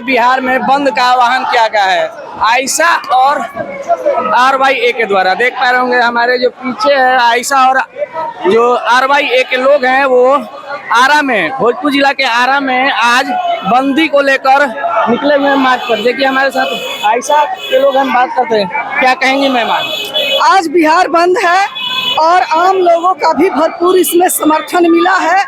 बिहार में बंद का आह्वान किया गया है आयशा और RYA के द्वारा। देख पा रहे होंगे हमारे जो पीछे है आयशा और जो RYA के लोग हैं वो आरा में, भोजपुर जिला के आरा में आज बंदी को लेकर निकले हुए मार्च पर। देखिए हमारे साथ आयशा के लोग, हम बात करते हैं, क्या कहेंगे मेहमान? आज बिहार बंद है और आम लोगों का भी भरपूर इसमें समर्थन मिला है।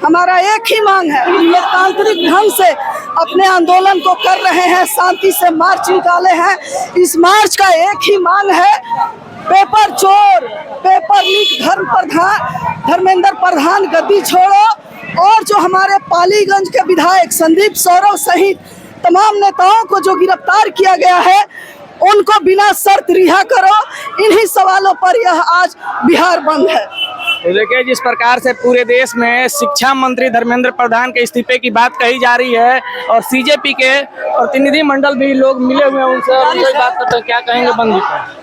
हमारा एक ही मांग है, लोकतांत्रिक ढंग से अपने आंदोलन को कर रहे हैं, शांति से मार्च निकाले हैं। इस मार्च का एक ही मांग है, पेपर चोर, पेपर लीक धर्मेंद्र प्रधान गद्दी छोड़ो, और जो हमारे पालीगंज के विधायक संदीप सौरव सहित तमाम नेताओं को जो गिरफ्तार किया गया है उनको बिना शर्त रिहा करो। इन्हीं सवालों पर यह आज बिहार बंद है। तो देखिए जिस प्रकार से पूरे देश में शिक्षा मंत्री धर्मेंद्र प्रधान के इस्तीफे की बात कही जा रही है और CJP के प्रतिनिधि मंडल भी लोग मिले हुए हैं, उनसे बात करते हैं, क्या कहेंगे बंदी पर?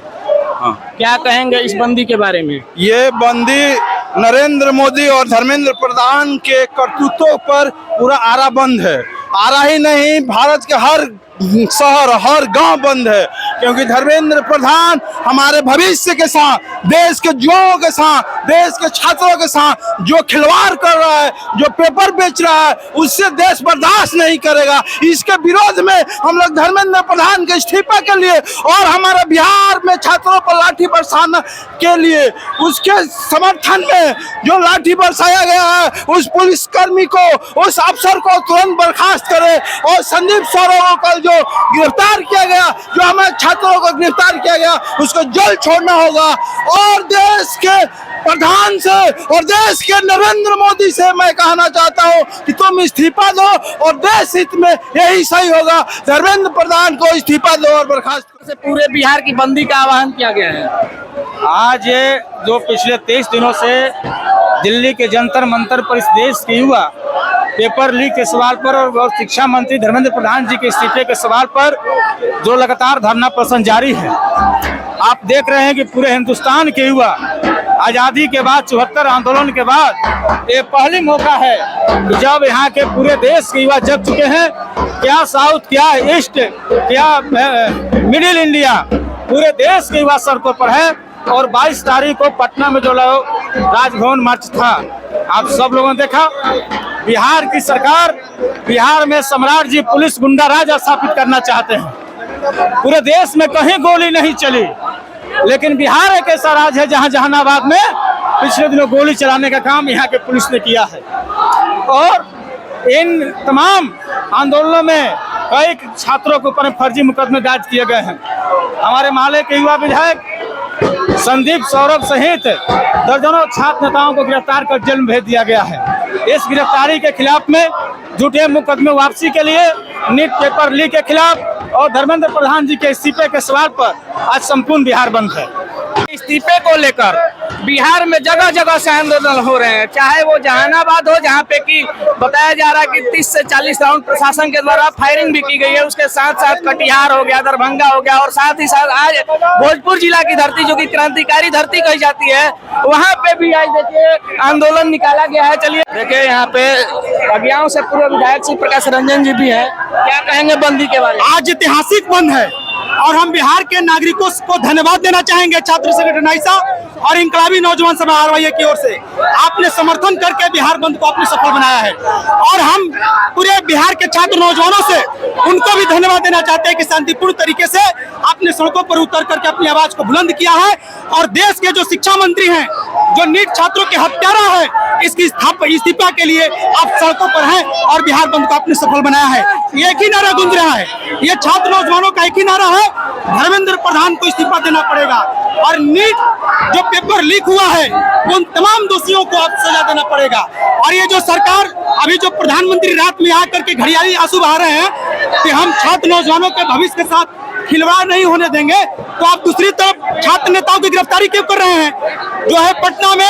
क्या कहेंगे इस बंदी के बारे में? ये बंदी नरेंद्र मोदी और धर्मेंद्र प्रधान के करतूतों पर पूरा आरा बंद है। आरा ही नहीं, भारत के हर शहर हर गांव बंद है, क्योंकि धर्मेंद्र प्रधान हमारे भविष्य के साथ, देश के युवाओं के साथ, देश के छात्रों के साथ जो खिलवाड़ कर रहा है, जो पेपर बेच रहा है, उससे देश बर्दाश्त नहीं करेगा। इसके विरोध में हम लोग धर्मेंद्र प्रधान के इस्तीफे के लिए और हमारे बिहार में छात्रों पर लाठी बरसाने के लिए, उसके समर्थन में जो लाठी बरसाया गया है, उस पुलिसकर्मी को, उस अफसर को तुरंत बर्खास्त करे और संदीप सौरव को जो गिरफ्तार किया गया, जो हमारे छात्रों को गिरफ्तार किया गया, उसको जल्द छोड़ना होगा। और देश के प्रधान से और देश के नरेंद्र मोदी से मैं कहना चाहता हूं कि तुम इस्तीफा दो और देश हित में यही सही होगा। धर्मेंद्र प्रधान को इस्तीफा दो और बर्खास्त से पूरे बिहार की बंदी का आह्वान किया गया है। आज ये जो पिछले 23 दिनों से दिल्ली के जंतर मंतर पर इस देश के युवा पेपर लीक के सवाल पर और शिक्षा मंत्री धर्मेंद्र प्रधान जी के इस्तीफे के सवाल पर जो लगातार धरना प्रदर्शन जारी है, आप देख रहे हैं कि पूरे हिंदुस्तान के युवा आज़ादी के बाद 74 आंदोलन के बाद ये पहली मौका है कि जब यहाँ के पूरे देश के युवा जग चुके हैं, क्या साउथ, क्या ईस्ट, क्या मिडिल इंडिया, पूरे देश के युवा सड़कों पर है। और 22 तारीख को पटना में जो राजभवन मार्च था, आप सब लोगों ने देखा। बिहार की सरकार बिहार में सम्राट जी पुलिस गुंडा राज स्थापित करना चाहते हैं। पूरे देश में कहीं गोली नहीं चली, लेकिन बिहार एक ऐसा राज्य है जहां जहानाबाद में पिछले दिनों गोली चलाने का काम यहाँ के पुलिस ने किया है। और इन तमाम आंदोलनों में कई छात्रों के ऊपर फर्जी मुकदमे दर्ज किए गए हैं। हमारे माले के युवा विधायक संदीप सौरभ सहित दर्जनों छात्र नेताओं को गिरफ्तार कर जेल में भेज दिया गया है। इस गिरफ्तारी के खिलाफ में झूठे मुकदमे वापसी के लिए, नीट पेपर लीक के खिलाफ और धर्मेंद्र प्रधान जी के इस्तीफे के सवाल पर आज संपूर्ण बिहार बंद है। इस्तीफे को लेकर बिहार में जगह जगह से आंदोलन हो रहे हैं, चाहे वो जहानाबाद हो जहाँ पे कि बताया जा रहा है कि 30 से 40 राउंड प्रशासन के द्वारा फायरिंग भी की गई है। उसके साथ साथ कटिहार हो गया, दरभंगा हो गया और साथ ही साथ आज भोजपुर जिला की धरती जो कि क्रांतिकारी धरती कही जाती है, वहाँ पे भी आज देखिए आंदोलन निकाला गया है। चलिए देखिए यहाँ पे अज्ञाओं से पूर्व विधायक श्री प्रकाश रंजन जी भी है, क्या कहेंगे बंदी के बारे में? आज ऐतिहासिक बंद है और हम बिहार के नागरिकों को धन्यवाद देना चाहेंगे, छात्र संगठन आयशा और इनकलाबी नौजवान सभा RYA की ओर से आपने समर्थन करके बिहार बंद को आपने सफल बनाया है। और हम पूरे बिहार के छात्र नौजवानों से उनको भी धन्यवाद देना चाहते हैं कि शांतिपूर्ण तरीके से आपने सड़कों पर उतर करके अपनी आवाज को बुलंद किया है। और देश के जो शिक्षा मंत्री हैं, जो नीट छात्रों के हत्यारा है, इसकी इस्तीफा के लिए आप सड़कों पर हैं और बिहार बंद को आपने सफल बनाया है। एक ही नारा गूंज रहा है, ये छात्र नौजवानों का एक ही नारा है, धर्मेंद्र प्रधान को इस्तीफा देना पड़ेगा और नीट जो पेपर लीक हुआ है उन तमाम दोषियों को अब सजा देना पड़ेगा। और ये जो सरकार अभी जो प्रधानमंत्री रात में आकर के घड़ियाली आंसू बहा रहे हैं कि हम छात्र नौजवानों के भविष्य के साथ खिलवाड़ नहीं होने देंगे, तो आप दूसरी तरफ छात्र नेताओं की गिरफ्तारी क्यों कर रहे हैं? जो है पटना में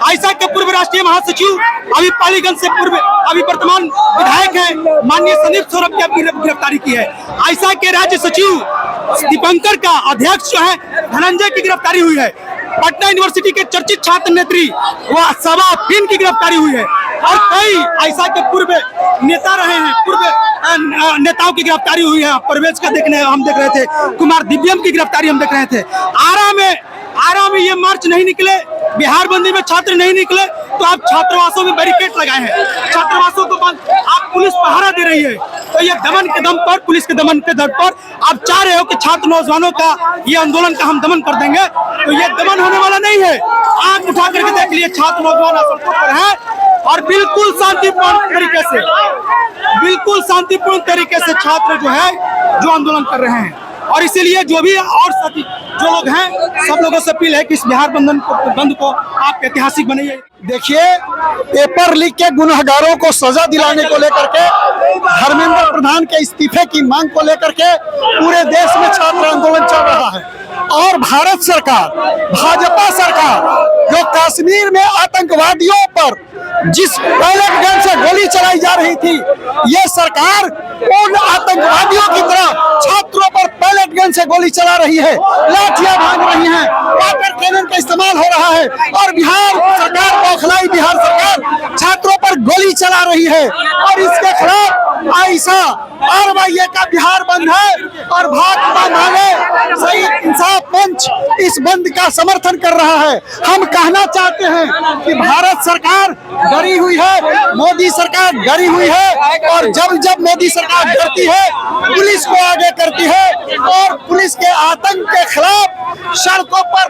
आयशा के पूर्व राष्ट्रीय महासचिव, अभी पालीगंज से पूर्व अभी वर्तमान विधायक हैं माननीय संदीप सौरभ की गिरफ्तारी की है। आयशा के राज्य सचिव दीपंकर का अध्यक्ष जो है धनंजय की गिरफ्तारी हुई है। पटना यूनिवर्सिटी के चर्चित छात्र नेत्री व सभा फिन की गिरफ्तारी हुई है। और कई ऐसा के पूर्व नेता रहे हैं, पूर्व नेताओं की गिरफ्तारी हुई है। परवेज का हम देख रहे थे, कुमार दिव्यम की गिरफ्तारी हम देख रहे थे। आरा में ये मार्च नहीं निकले, बिहार बंदी में छात्र नहीं निकले, तो आप छात्रावासों में बैरिकेड लगाए हैं, छात्रावासों को बंद, आप पुलिस पहरा दे रही है। तो ये दमन के दम पर, पुलिस के दमन के दम पर आप चाह रहे हो कि छात्र नौजवानों का ये आंदोलन का हम दमन कर देंगे, तो ये दमन होने वाला नहीं है। आप उठा करके देख लिए, छात्र नौजवान सड़कों पर है और बिल्कुल शांतिपूर्ण तरीके से छात्र जो है जो आंदोलन कर रहे हैं। और इसीलिए जो भी और साथी जो लोग हैं, सब लोगों से अपील है कि इस बिहार बंद को आप ऐतिहासिक बनाइए। देखिए, पेपर लीक के गुनहगारों को सजा दिलाने को लेकर के, धर्मेंद्र प्रधान के इस्तीफे की मांग को लेकर के पूरे देश में छात्र आंदोलन चल रहा है। और भारत सरकार, भाजपा सरकार जो कश्मीर में आतंकवादियों पर जिस पैलेट गन से गोली चलाई जा रही थी, ये सरकार उन आतंकवादियों की तरह छात्रों पर पैलेट गन से गोली चला रही है, लाठियां भाग रही हैं, वाटर कैनन का इस्तेमाल हो रहा है। और बिहार सरकार, बौखलाई बिहार सरकार छात्रों पर गोली चला रही है। और इसके खिलाफ ऐसा आरवाईए का बिहार बंद है और भाकपा माने शहीद इंसाफ मंच इस बंद का समर्थन कर रहा है। हम कहना चाहते हैं कि भारत सरकार डरी हुई है, मोदी सरकार डरी हुई है, और जब मोदी सरकार डरती है, पुलिस को आगे करती है और पुलिस के आतंक के खिलाफ, सड़कों पर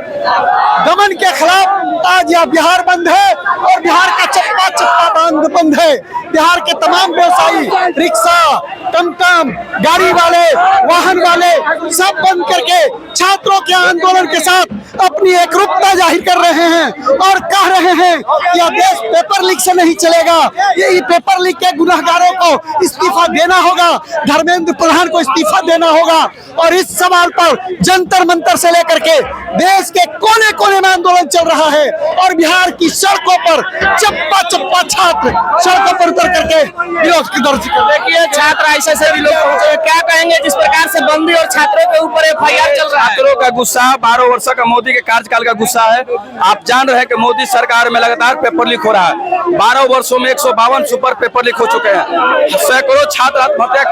दमन के खिलाफ आज यह बिहार बंद है। और बिहार का चप्पा चप्पा बंद है। बिहार के तमाम व्यवसायी, रिक्शा, टमटम, गाड़ी वाले, वाहन वाले सब बंद करके छात्रों के आंदोलन के साथ अपनी एकरूपता जाहिर कर रहे हैं और कह रहे हैं कि यह देश पेपर लीक से नहीं चलेगा। ये पेपर लीक के गुनहगारों को इस्तीफा देना होगा, धर्मेंद्र प्रधान को इस्तीफा देना होगा। और इस सवाल पर जंतर मंतर से लेकर के देश के कोने कोने में आंदोलन चल रहा है और बिहार की सड़कों पर चप्पा चप्पा छात्र सड़कों पर उतर करके विरोध की दर्ज कर। देखिए, छात्र ऐसे भी लोग पहुंचे, क्या कहेंगे जिस प्रकार से बंदी और छात्रों के ऊपर FIR चल रहा है? छात्रों का गुस्सा, 12 वर्ष का मोदी के कार्यकाल का गुस्सा है। आप जान रहे हैं कि मोदी सरकार में लगातार पेपर लीक हो रहा है। 12 वर्षों में 152 सुपर पेपर लीक हो चुके हैं। सैकड़ों छात्र आत्महत्या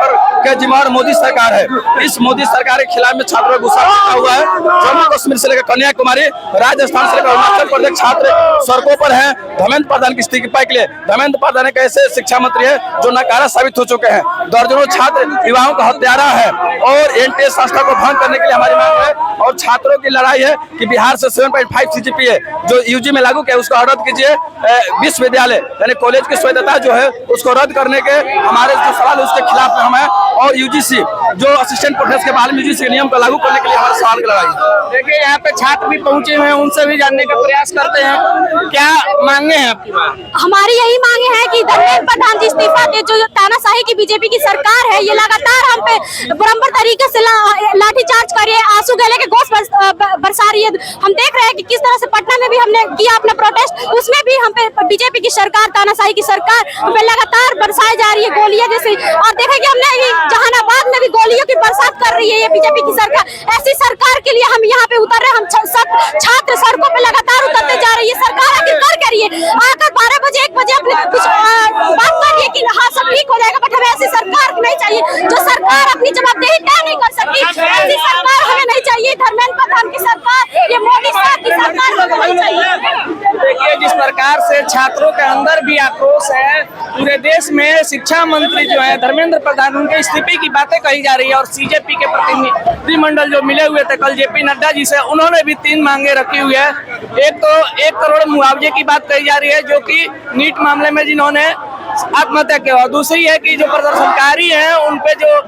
के जिम्मेदार मोदी सरकार है। इस मोदी सरकार के खिलाफ में छात्रों का गुस्सा उठा हुआ है। जम्मू कश्मीर से लेकर कन्याकुमारी, राजस्थान से लेकर अरुणाचल प्रदेश छात्र सड़कों पर हैं धर्मेंद्र प्रधान की इस्तीफा के लिए। धर्मेंद्र प्रधान एक ऐसे शिक्षा मंत्री है जो नाकारा साबित हो चुके हैं। दर्जनों छात्र युवाओं का हत्यारा है और एनटीए संस्था को भंग करने के लिए हमारी मांग है। और छात्रों की लड़ाई है कि बिहार से 7.5 CGPA जो यूजी में लागू किया उसको रद्द कीजिए। विश्वविद्यालय यानी कॉलेज की स्वायत्तता जो है उसको रद्द करने के हमारे जो सवाल उसके खिलाफ हम है। और यूजीसी जो असिस्टेंट प्रोफेसर के बारे में यूजीसी के नियम को लागू करने के लिए हमारे सवाल की लड़ाई है। देखिए, यहाँ पे छात्र भी पहुंचे हुए हैं, उनसे भी जानने का प्रयास करते हैं। क्या मांगे हैं आपकी? हमारी यही मांगे हैं कि धर्मेंद्र प्रधान जी इस्तीफा दे। जो तानाशाही की बीजेपी की सरकार है, ये लगातार हम पे बराबर तरीके से लाठीचार्ज कर रही है, आंसू गले के गोश्त बरसा रही है। हम देख रहे हैं कि किस तरह से पटना में भी हमने किया अपना प्रोटेस्ट, उसमें भी हम पे बीजेपी की सरकार, तानाशाही की सरकार हम पे लगातार बरसाई जा रही है गोलियां जैसी। और देखेंगे हमने जहानाबाद में भी गोलियों की बरसात कर रही है ये बीजेपी की सरकार। ऐसी सरकार के लिए हम यहाँ पे उतर रहे हैं। हम छात्र सड़कों पे लगातार उतरते जा रही है। सरकार आखिर कर रही है, आकर 12 बजे 1 बजे अपने कुछ बात कर रही है कि हाँ सब ठीक हो जाएगा, बट हमें ऐसी सरकार नहीं चाहिए जो सरकार अपनी जवाबदेही तय नहीं कर सकती। ऐसी सरकार हमें नहीं चाहिए। धर्मेंद्र प्रधान की सरकार, ये मोदी साहब की सरकार हमें नहीं चाहिए। देखिए, जिस प्रकार से छात्रों के अंदर भी आक्रोश है, पूरे देश में शिक्षा मंत्री जो है धर्मेंद्र प्रधान, उनके इस्तीफे की बातें कही जा रही है। और CJP के प्रतिनिधिमंडल जो मिले हुए थे कल JP नड्डा जी से, उन्होंने भी 3 मांगे रखी हुई है। एक तो 1 करोड़ मुआवजे की बात कही जा रही है जो कि नीट मामले में जिन्होंने आत्महत्या किया। और दूसरी है कि जो प्रदर्शनकारी हैं उन पे जो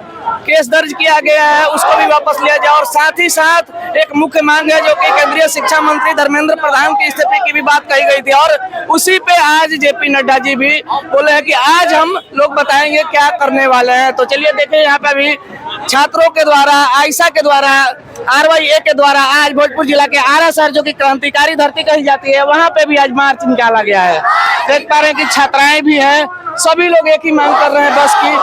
केस दर्ज किया गया है उसको भी वापस लिया जाए। और साथ ही साथ एक मुख्य मांग है जो कि केंद्रीय शिक्षा मंत्री धर्मेंद्र प्रधान के इस्तीफे की भी बात कही गई थी। और उसी पे आज JP नड्डा जी भी बोले हैं कि आज हम लोग बताएंगे क्या करने वाले हैं। तो चलिए देखिए, यहाँ पे भी छात्रों के द्वारा, आयशा के द्वारा, RYA के द्वारा आज भोजपुर जिला के आरा शहर जो कि क्रांतिकारी धरती कही जाती है, वहाँ पे भी आज मार्च निकाला गया है। देख पा रहे हैं कि छात्राएं भी हैं, सभी लोग एक ही मांग कर रहे हैं बस की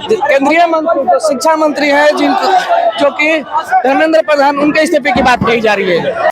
केंद्रीय मंत्री जो शिक्षा मंत्री है जो कि धर्मेंद्र प्रधान, उनके इस्तीफे की बात कही जा रही है।